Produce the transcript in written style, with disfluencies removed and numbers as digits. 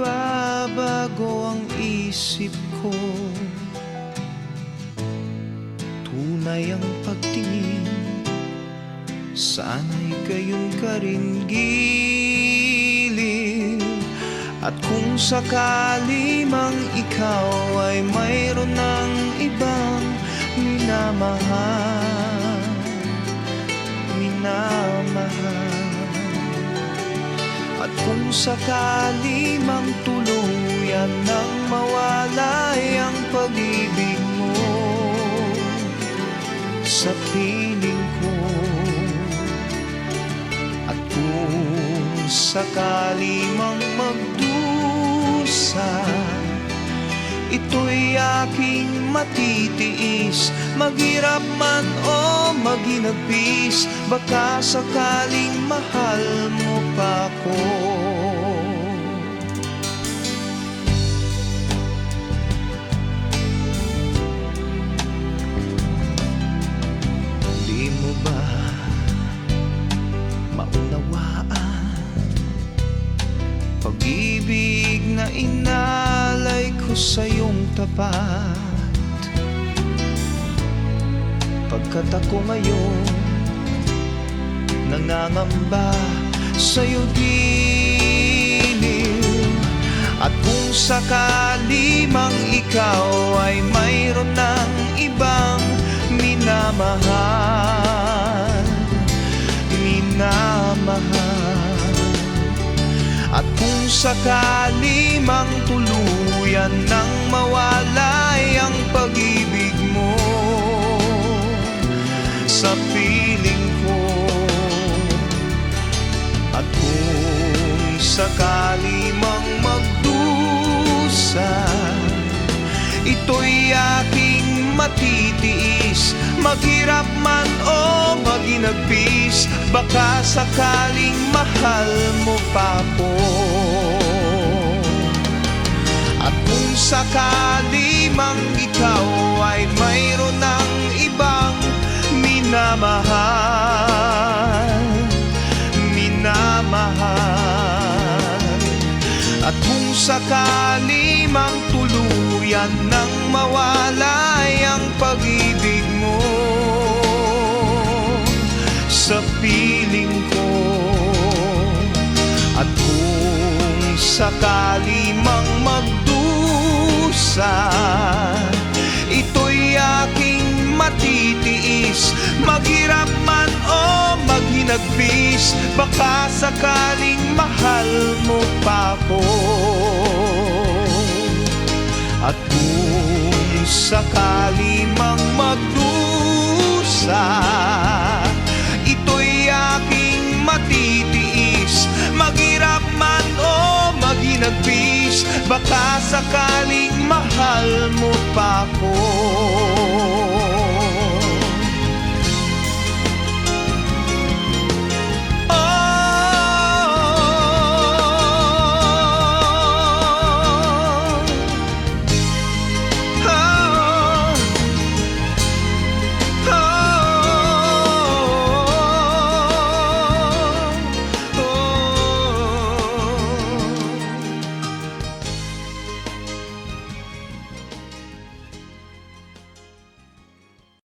magbabago ang isip ko. Tunay ang pagtingin, sana'y gayon ka rin giliw. At kung sakali mang ikaw ay mayroon ng ibang minamahal, at kung sakali mang tuluyan nang mawalay ang pag-ibig mo sa piling ko, at kung sakali mang magdusa, ito'y aking matitiis. Maghirap man o maginagpis, baka sakaling mahal mo pa ko. Di mo ba maunawaan pag-ibig na inalay ko sa iyong tapat? Pagkat ako ngayon nangangamba sa'yo giliw. At kung sakali mang ikaw ay mayroon ng ibang minamahal, at kung sakali mang tuluyan nang mawalay ang pag-ibig mo sa piling ko, at kung sakali mang magdusa, ito'y aking matitiis. Maghirap man o maginagpis, baka sakaling mahal mo pa ko. At kung sakali mang ikaw ay mayroon ng ibang minamahal, at kung sakali mang tuluyan nang mawalay ang pag-ibig mo sa piling ko, at kung sakali mang magdusa, ito'y aking matitiis. Maghirap man o maghinagpis, baka sakaling mahal mo pa ko. At kung sakali mang magdusa, ito'y aking matitiis. Maghirap man o maghinagpis, baka sakaling mahal mo pa ko.